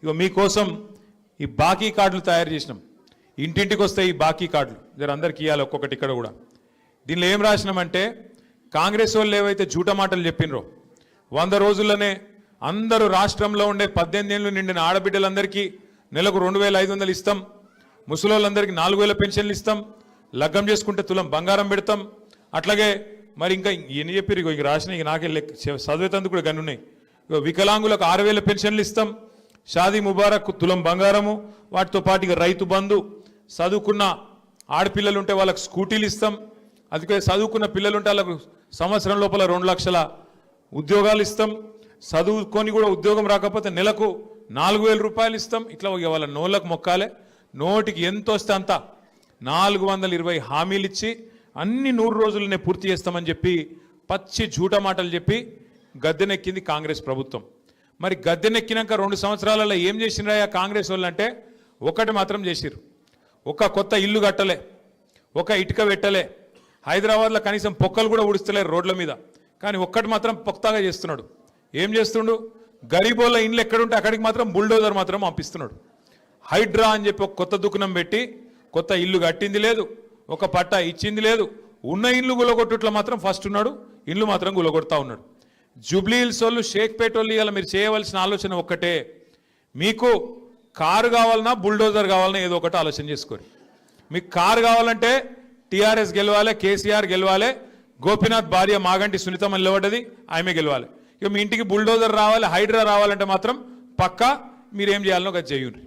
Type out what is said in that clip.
ఇగో మీకోసం ఈ బాకీ కార్డులు తయారు చేసినాం. ఇంటింటికి వస్తాయి ఈ బాకీ కార్డులు, జర అందరికి ఇవ్వాలి ఒక్కొక్కటి. ఇక్కడ కూడా దీనిలో ఏం రాసినామంటే, కాంగ్రెస్ వాళ్ళు ఏవైతే జూట మాటలు చెప్పినరో 100 రోజుల్లోనే అందరూ రాష్ట్రంలో ఉండే 18 ఏళ్ళు నిండిన ఆడబిడ్డలందరికీ నెలకు 2500 ఇస్తాం, ముసలోళ్ళందరికీ 4000 పెన్షన్లు ఇస్తాం, లగ్గం చేసుకుంటే తులం బంగారం పెడతాం. అట్లాగే మరి ఇంకా ఎన్ని చెప్పారు, ఇక రాసిన ఇక నాకే చదివేతందుకు కూడా గన్నున్నాయి. ఇక వికలాంగులకు 6000 పెన్షన్లు ఇస్తాం, షాదీ ముబారక్ తులం బంగారము, వాటితో పాటు ఇక రైతు బంధు, చదువుకున్న ఆడపిల్లలు ఉంటే వాళ్ళకు స్కూటీలు ఇస్తాం, అందుకే చదువుకున్న పిల్లలు ఉంటే వాళ్ళకు సంవత్సరం లోపల 2 లక్షల ఉద్యోగాలు ఇస్తాం, చదువుకొని కూడా ఉద్యోగం రాకపోతే నెలకు 4000 రూపాయలు ఇస్తాం. ఇట్లా వాళ్ళ నోళ్ళకు మొక్కాలే, నోటికి ఎంత వస్తే అంత 420 హామీలు ఇచ్చి అన్ని 100 రోజులనే పూర్తి చేస్తామని చెప్పి పచ్చి జూట మాటలు చెప్పి గద్దెనెక్కింది కాంగ్రెస్ ప్రభుత్వం. మరి గద్దెనెక్కినాక 2 సంవత్సరాలలో ఏం చేసినారా కాంగ్రెస్ వాళ్ళు అంటే, ఒకటి మాత్రం చేసిరు. ఒక కొత్త ఇల్లు కట్టలే, ఒక ఇటుక పెట్టలే, హైదరాబాద్లో కనీసం పొక్కలు కూడా ఊడిస్తలేరు రోడ్ల మీద. కానీ ఒక్కటి మాత్రం పొక్తాగా చేస్తున్నాడు. ఏం చేస్తుండు, గరీబోళ్ళ ఇండ్లు ఎక్కడుంటే అక్కడికి మాత్రం బుల్డోజర్ మాత్రం పంపిస్తున్నాడు. హైడ్రా అని చెప్పి ఒక కొత్త దుకాణం పెట్టి కొత్త ఇల్లు కట్టింది లేదు, ఒక పట్టా ఇచ్చింది లేదు, ఉన్న ఇల్లు గులగొట్టుట్లో మాత్రం ఫస్ట్ ఉన్నాడు, ఇల్లు మాత్రం గులగొడతా ఉన్నాడు. జూబ్లీ హిల్స్ వాళ్ళు, షేక్పేట వాళ్ళు ఇలా మీరు చేయవలసిన ఆలోచన ఒక్కటే, మీకు కారు కావాలన్నా బుల్డోజర్ కావాలన్నా ఏదో ఒకటి ఆలోచన చేసుకోరు. మీకు కారు కావాలంటే టీఆర్ఎస్ గెలవాలి, కేసీఆర్ గెలవాలి, గోపీనాథ్ భార్య మాగంటి సునీతమ్మ నిలబడ్డది, ఆమె గెలవాలి. ఇక మీ ఇంటికి బుల్డోజర్ రావాలి, హైడ్రా రావాలంటే మాత్రం పక్కా మీరేం చేయాలనో అది చేయండి.